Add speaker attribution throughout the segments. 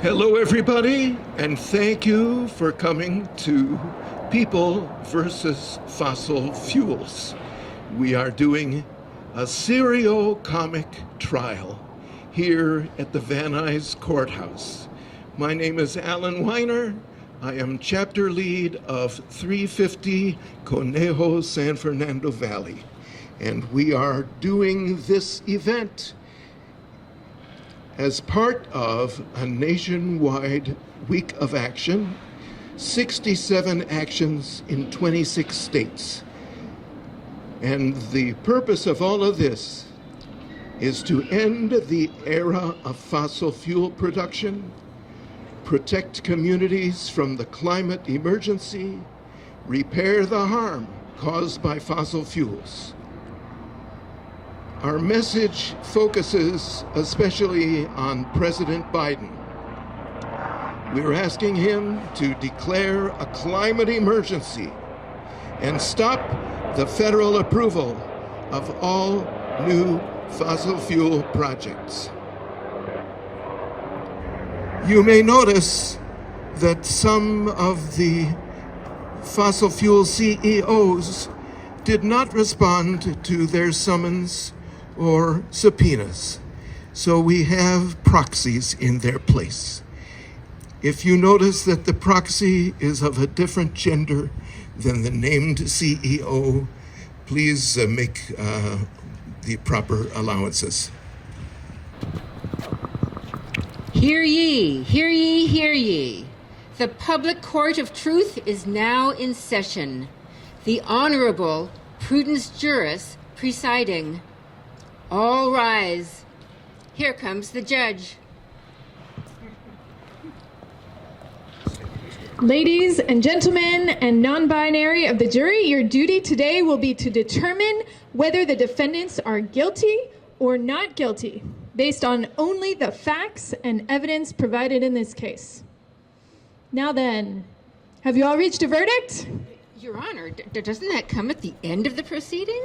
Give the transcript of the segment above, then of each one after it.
Speaker 1: Hello, everybody, and thank you for coming to People versus Fossil Fuels. We are doing a serio-comic trial here at the Van Nuys Courthouse. My name is Alan Weiner. I am chapter lead of 350 Conejo San Fernando Valley, and we are doing this event as part of a nationwide week of action, 67 actions in 26 states. And the purpose of all of this is to end the era of fossil fuel production, protect communities from the climate emergency, repair the harm caused by fossil fuels. Our message focuses especially on President Biden. We're asking him to declare a climate emergency and stop the federal approval of all new fossil fuel projects. You may notice that some of the fossil fuel CEOs did not respond to their summons or subpoenas, so we have proxies in their place. If you notice that the proxy is of a different gender than the named CEO, please make the proper allowances.
Speaker 2: Hear ye, hear ye, hear ye. The public court of truth is now in session. The Honorable Prudence Juris presiding. All rise. Here comes the judge.
Speaker 3: Ladies and gentlemen and non-binary of the jury, your duty today will be to determine whether the defendants are guilty or not guilty, based on only the facts and evidence provided in this case. Now then, have you all reached a verdict?
Speaker 2: Your Honor, doesn't that come at the end of the proceeding?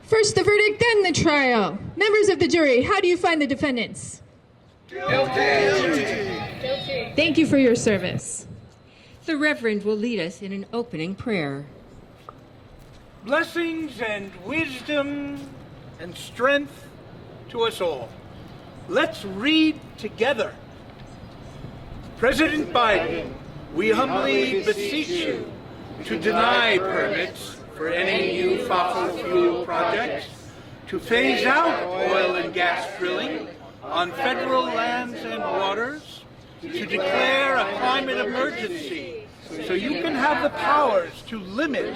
Speaker 3: First the verdict, then the trial. Members of the jury, how do you find the defendants?
Speaker 4: Guilty.
Speaker 3: Thank you for your service.
Speaker 2: The Reverend will lead us in an opening prayer.
Speaker 4: Blessings and wisdom and strength to us all. Let's read together. President Biden, we humbly beseech you to deny permits for any new fossil fuel projects, to phase out oil and gas drilling on federal lands and waters, to declare a climate emergency so you can have the powers to limit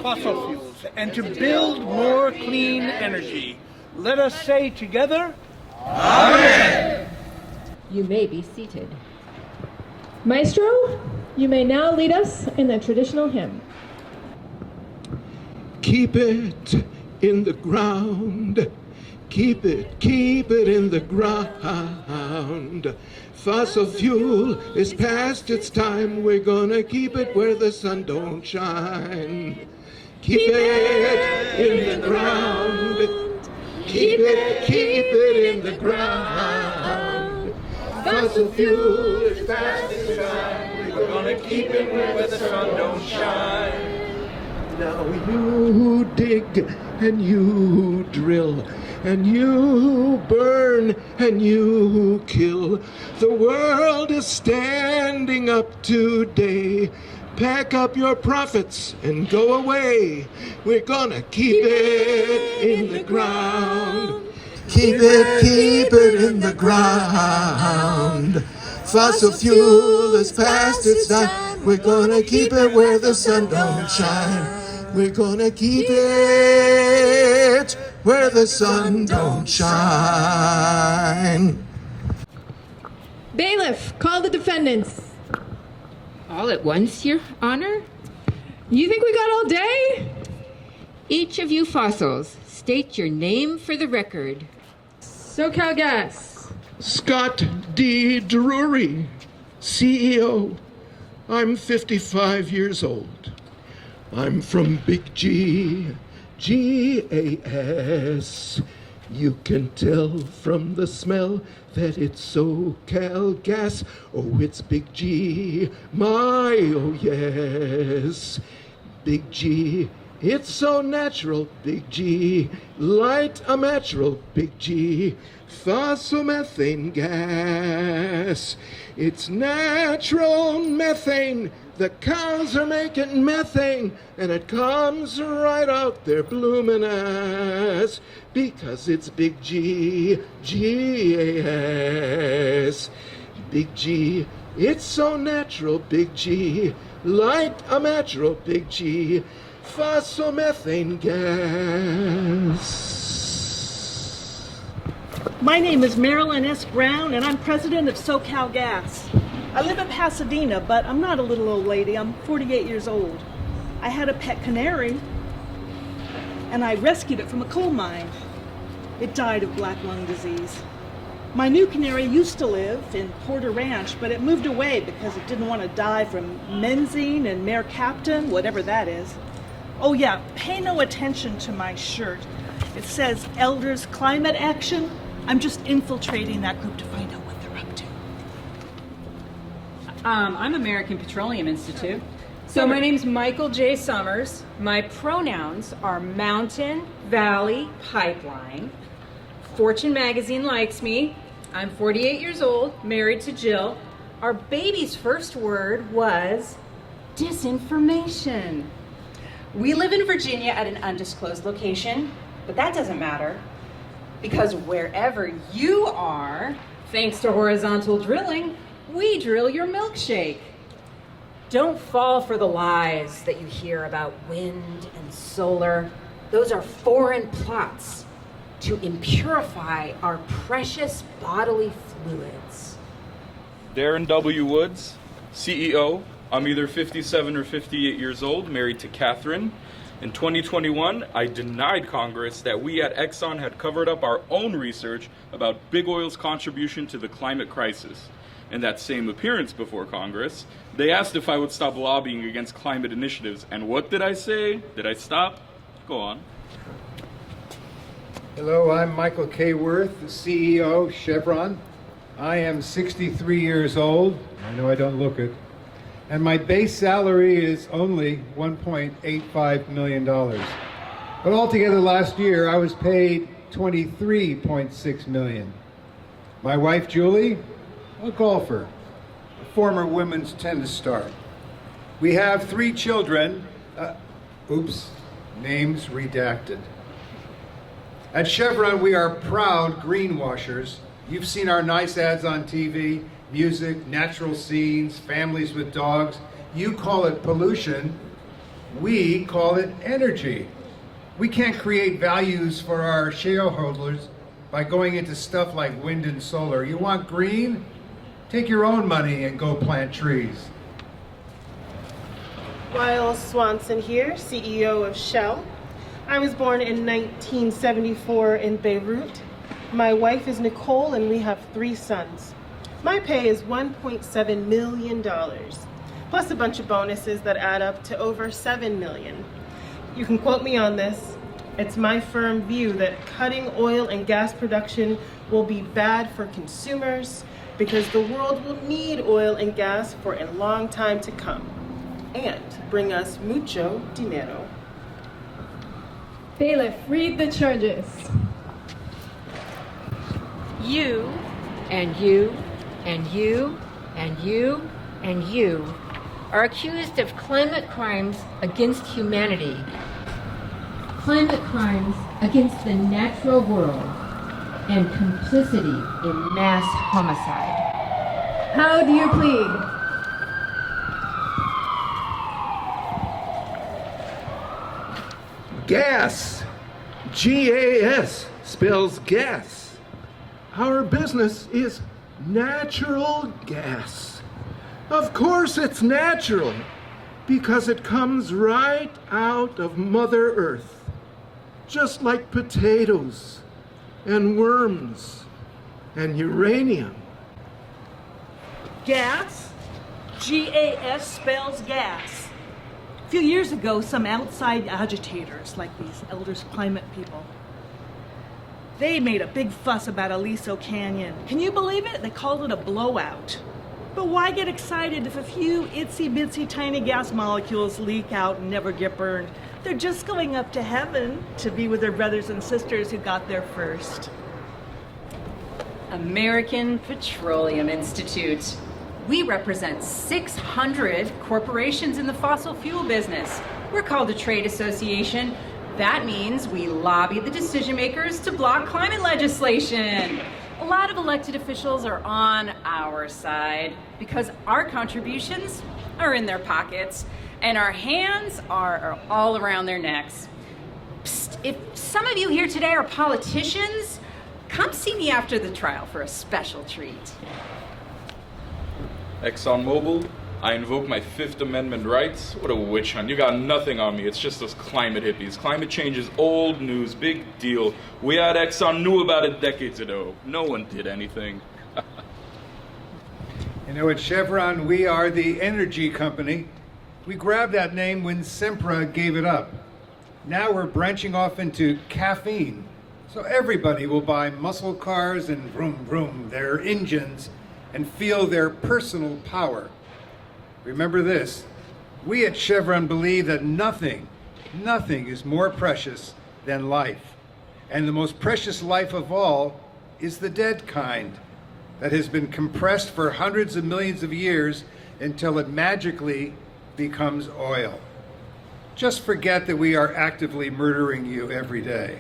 Speaker 4: fossil fuels and to build more clean energy. Let us say together, Amen.
Speaker 2: You may be seated.
Speaker 3: Maestro, you may now lead us in the traditional hymn.
Speaker 1: Keep it in the ground. Keep it in the ground. Fossil fuel is past its time. We're gonna keep it where the sun don't shine. Keep it in the ground. Keep it in the ground. Fossil fuel is past its time.
Speaker 4: we're gonna keep it where the sun don't shine.
Speaker 1: Now you dig and you drill and you burn and you kill. The world is standing up today. Pack up your profits and go away. We're gonna keep it in the ground. Keep it in the ground. Fossil fuel is past its time. We're gonna keep it where the sun don't shine. We're gonna keep it where the sun don't shine.
Speaker 3: Bailiff, call the defendants.
Speaker 2: All at once, Your Honor?
Speaker 3: You think we got all day?
Speaker 2: Each of you fossils, state your name for the record.
Speaker 3: SoCal Gas.
Speaker 1: Scott D. Drury, CEO. I'm 55 years old. I'm from Big G, Gas, You can tell from the smell that it's SoCal gas. Oh, it's Big G, my, oh yes. Big G, it's so natural, Big G. Light a natural, Big G. Phosphomethane gas. It's natural methane. The cows are making methane, and it comes right out their bloomin' ass because it's Big G, G-A-S. Big G, it's so natural, Big G. Light a natural, Big G. Phosphomethane gas.
Speaker 5: My name is Marilyn S. Brown, and I'm president of SoCal Gas. I live in Pasadena, but I'm not a little old lady. I'm 48 years old. I had a pet canary, and I rescued it from a coal mine. It died of black lung disease. My new canary used to live in Porter Ranch, but it moved away because it didn't want to die from benzene and mercaptan, whatever that is. Oh yeah, pay no attention to my shirt. It says Elders Climate Action. I'm just infiltrating that group to find out what they're up to.
Speaker 6: I'm American Petroleum Institute. So my name's Michael J. Summers. My pronouns are Mountain Valley Pipeline. Fortune magazine likes me. I'm 48 years old, married to Jill. Our baby's first word was disinformation. We live in Virginia at an undisclosed location, but that doesn't matter because wherever you are, thanks to horizontal drilling, we drill your milkshake. Don't fall for the lies that you hear about wind and solar. Those are foreign plots to impurify our precious bodily fluids.
Speaker 7: Darren W. Woods, CEO. I'm either 57 or 58 years old, married to Catherine. In 2021, I denied Congress that we at Exxon had covered up our own research about big oil's contribution to the climate crisis. In that same appearance before Congress, they asked if I would stop lobbying against climate initiatives. And what did I say? Did I stop? Go on.
Speaker 8: Hello, I'm Michael K. Worth, the CEO of Chevron. I am 63 years old. I know I don't look it. And my base salary is only $1.85 million. But altogether last year, I was paid $23.6 million. My wife, Julie, a golfer, a former women's tennis star. We have 3 children. Names redacted. At Chevron, we are proud greenwashers. You've seen our nice ads on TV, music, natural scenes, families with dogs. You call it pollution. We call it energy. We can't create values for our shareholders by going into stuff like wind and solar. You want green? Take your own money and go plant trees.
Speaker 9: Lyle Swanson here, CEO of Shell. I was born in 1974 in Beirut. My wife is Nicole and we have 3 sons. My pay is $1.7 million, plus a bunch of bonuses that add up to over $7 million. You can quote me on this. It's my firm view that cutting oil and gas production will be bad for consumers because the world will need oil and gas for a long time to come and bring us mucho dinero.
Speaker 3: Bailiff, read the charges.
Speaker 2: You and you and you and you and you are accused of climate crimes against humanity, climate crimes against the natural world, and complicity in mass homicide.
Speaker 3: How do you plead?
Speaker 1: Gas. G-A-S spells gas. Our business is natural gas. Of course it's natural, because it comes right out of Mother Earth, just like potatoes and worms and uranium.
Speaker 5: Gas? G-A-S spells gas. A few years ago, some outside agitators, like these Elders Climate people, They made a big fuss about Aliso Canyon. Can you believe it? They called it a blowout. But why get excited if a few itsy-bitsy tiny gas molecules leak out and never get burned? They're just going up to heaven to be with their brothers and sisters who got there first.
Speaker 6: American Petroleum Institute. We represent 600 corporations in the fossil fuel business. We're called a trade association. That means we lobby the decision makers to block climate legislation. A lot of elected officials are on our side because our contributions are in their pockets and our hands are all around their necks. Psst, if some of you here today are politicians, come see me after the trial for a special treat.
Speaker 7: ExxonMobil, I invoke my Fifth Amendment rights. What a witch hunt. You got nothing on me. It's just those climate hippies. Climate change is old news, big deal. We at Exxon knew about it decades ago. No one did anything.
Speaker 8: You know, at Chevron, we are the energy company. We grabbed that name when Sempra gave it up. Now we're branching off into caffeine. So everybody will buy muscle cars and vroom vroom their engines and feel their personal power. Remember this, we at Chevron believe that nothing is more precious than life. And the most precious life of all is the dead kind that has been compressed for hundreds of millions of years until it magically becomes oil. Just forget that we are actively murdering you every day.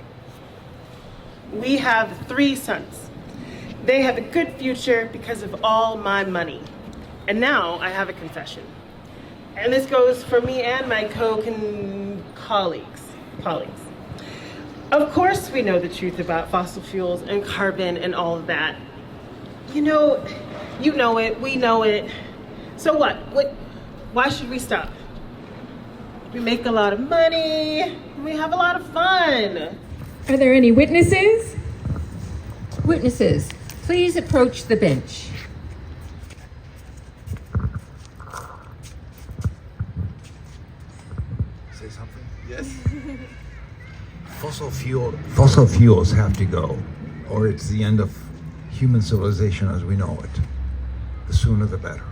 Speaker 9: We have 3 sons. They have a good future because of all my money. And now I have a confession. And this goes for me and my colleagues. Of course we know the truth about fossil fuels and carbon and all of that. You know it, we know it. So what? Why should we stop? We make a lot of money, and we have a lot of fun.
Speaker 3: Are there any witnesses?
Speaker 2: Witnesses, please approach the bench.
Speaker 10: Say something? Yes. Fossil fuels have to go, or it's the end of human civilization as we know it. The sooner the better.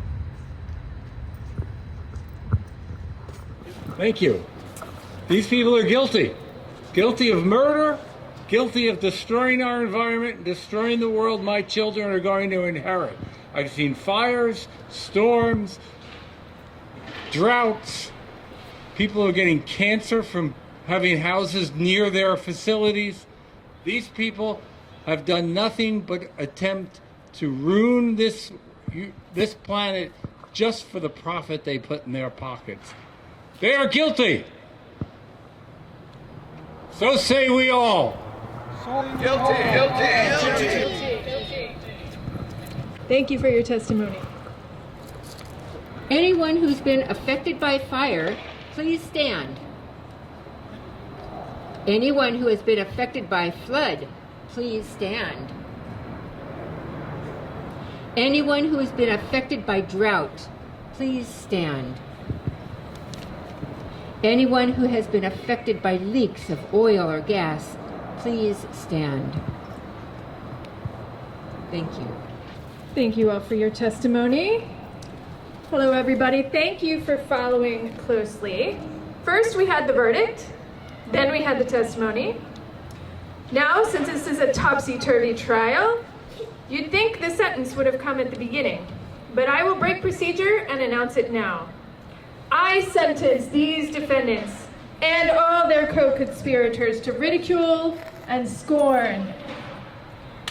Speaker 11: Thank you. These people are guilty. Guilty of murder, guilty of destroying our environment, destroying the world my children are going to inherit. I've seen fires, storms, droughts. People are getting cancer from having houses near their facilities. These people have done nothing but attempt to ruin this planet just for the profit they put in their pockets. They are guilty. So say we all.
Speaker 1: Guilty.
Speaker 3: Thank you for your testimony.
Speaker 2: Anyone who's been affected by fire, please stand. Anyone who has been affected by flood, please stand. Anyone who has been affected by drought, please stand. Anyone who has been affected by leaks of oil or gas, please stand. Thank you.
Speaker 3: Thank you all for your testimony. Hello, everybody. Thank you for following closely. First, we had the verdict. Then we had the testimony. Now, since this is a topsy-turvy trial, you'd think the sentence would have come at the beginning, but I will break procedure and announce it now. I sentence these defendants and all their co-conspirators to ridicule and scorn.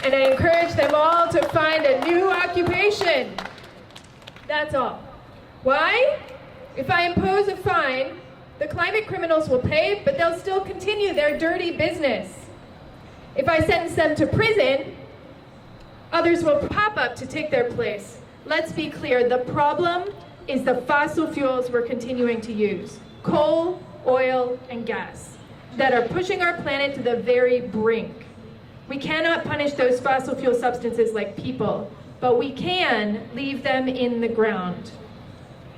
Speaker 3: And I encourage them all to find a new occupation. That's all. Why? If I impose a fine, the climate criminals will pay, but they'll still continue their dirty business. If I sentence them to prison, others will pop up to take their place. Let's be clear, the problem is the fossil fuels we're continuing to use. Coal, oil, and gas that are pushing our planet to the very brink. We cannot punish those fossil fuel substances like people, but we can leave them in the ground.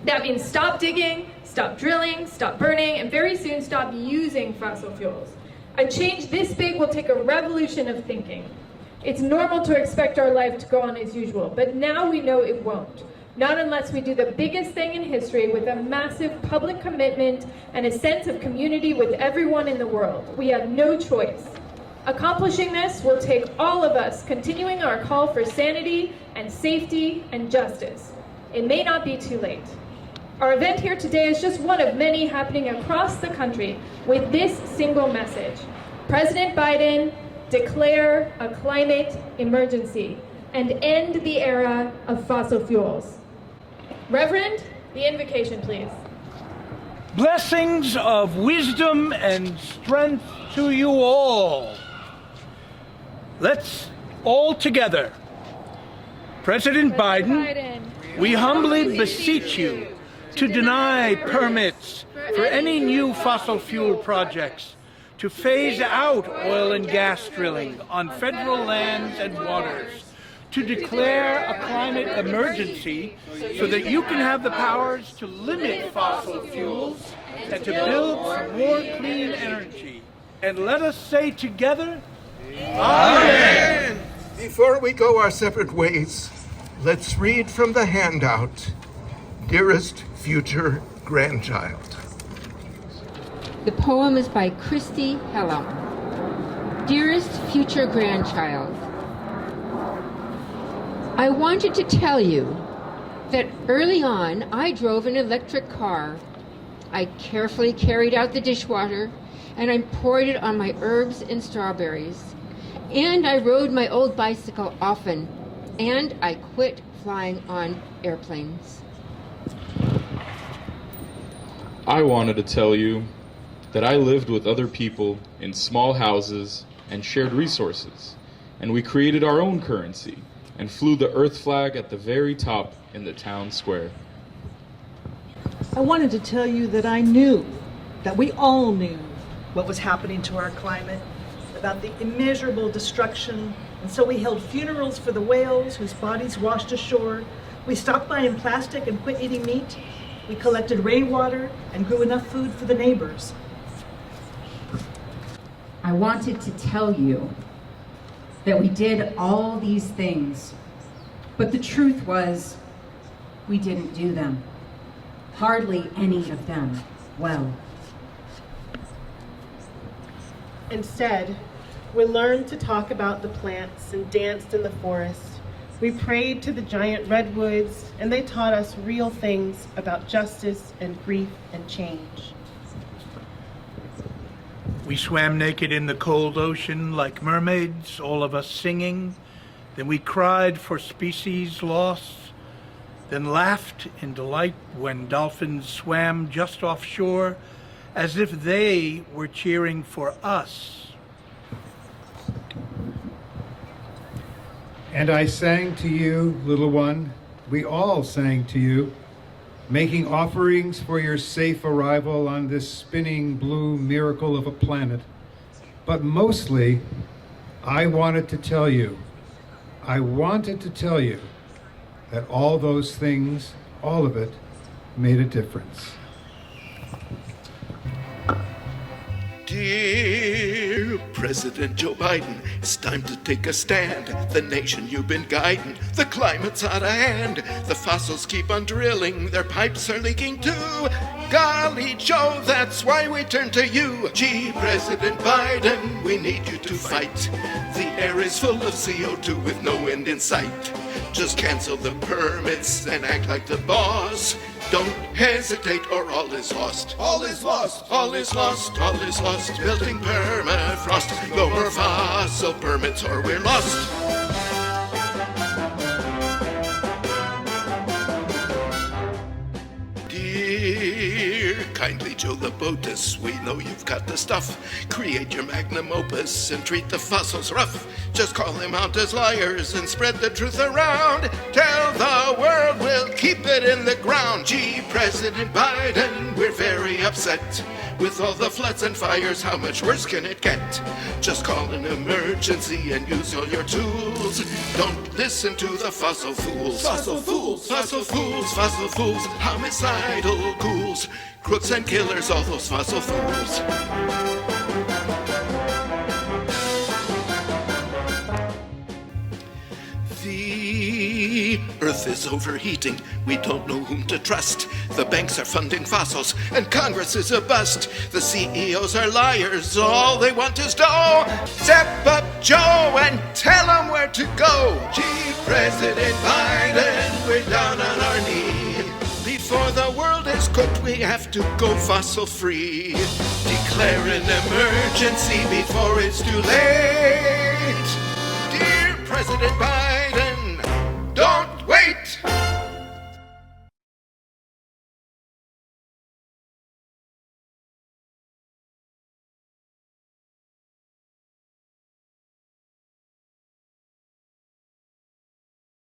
Speaker 3: That means stop digging, stop drilling, stop burning, and very soon stop using fossil fuels. A change this big will take a revolution of thinking. It's normal to expect our life to go on as usual, but now we know it won't. Not unless we do the biggest thing in history with a massive public commitment and a sense of community with everyone in the world. We have no choice. Accomplishing this will take all of us continuing our call for sanity and safety and justice. It may not be too late. Our event here today is just one of many happening across the country with this single message. President Biden, declare a climate emergency and end the era of fossil fuels. Reverend, the invocation, please.
Speaker 4: Blessings of wisdom and strength to you all. Let's all together. President Biden, we humbly beseech you to deny permits for any new fossil fuel projects, to phase out oil and gas drilling on federal lands and waters, to declare a climate emergency so that you can have the powers to limit fossil fuels and to build more clean energy. And let us say together, Amen.
Speaker 1: Before we go our separate ways, let's read from the handout. Dearest future grandchild.
Speaker 2: The poem is by Christy Hellam. Dearest future grandchild, I wanted to tell you that early on I drove an electric car. I carefully carried out the dishwater and I poured it on my herbs and strawberries. And I rode my old bicycle often, and I quit flying on airplanes.
Speaker 7: I wanted to tell you that I lived with other people in small houses and shared resources, and we created our own currency and flew the Earth flag at the very top in the town square.
Speaker 5: I wanted to tell you that I knew, that we all knew what was happening to our climate, about the immeasurable destruction, and so we held funerals for the whales whose bodies washed ashore. We stopped buying plastic and quit eating meat. We collected rainwater and grew enough food for the neighbors.
Speaker 6: I wanted to tell you that we did all these things, but the truth was we didn't do them. Hardly any of them well.
Speaker 9: Instead, we learned to talk about the plants and danced in the forest. We prayed to the giant redwoods, and they taught us real things about justice and grief and change.
Speaker 4: We swam naked in the cold ocean like mermaids, all of us singing. Then we cried for species lost, then laughed in delight when dolphins swam just offshore, as if they were cheering for us.
Speaker 8: And I sang to you, little one, we all sang to you, making offerings for your safe arrival on this spinning blue miracle of a planet. But mostly, I wanted to tell you that all those things, all of it, made a difference.
Speaker 1: Dear President Joe Biden, it's time to take a stand. The nation you've been guiding, the climate's out of hand. The fossils keep on drilling, their pipes are leaking too. Golly Joe, that's why we turn to you. Gee, President Biden, we need you to fight. The air is full of CO2 with no end in sight. Just cancel the permits and act like the boss. Don't hesitate or all is lost. All is lost, all is lost, all is lost. Melting permafrost. No more fossil permits or we're lost. Dear kindly Joe the Botus, we know you've got the stuff. Create your magnum opus and treat the fossils rough. Just call them out as liars and spread the truth around. Tell the world we'll keep it in the ground. Gee, President Biden, we're very upset. With all the floods and fires, how much worse can it get? Just call an emergency and use all your tools. Don't listen to the fossil fools. Fossil fools, fossil fools, fossil fools. Homicidal ghouls, crooks and killers, all those fossil fools. Earth is overheating. We don't know whom to trust. The banks are funding fossils, and Congress is a bust. The CEOs are liars. All they want is dough. Step up, Joe, and tell them where to go. Gee, President Biden, we're down on our knee. Before the world is cooked, we have to go fossil-free. Declare an emergency before it's too late. Dear President Biden,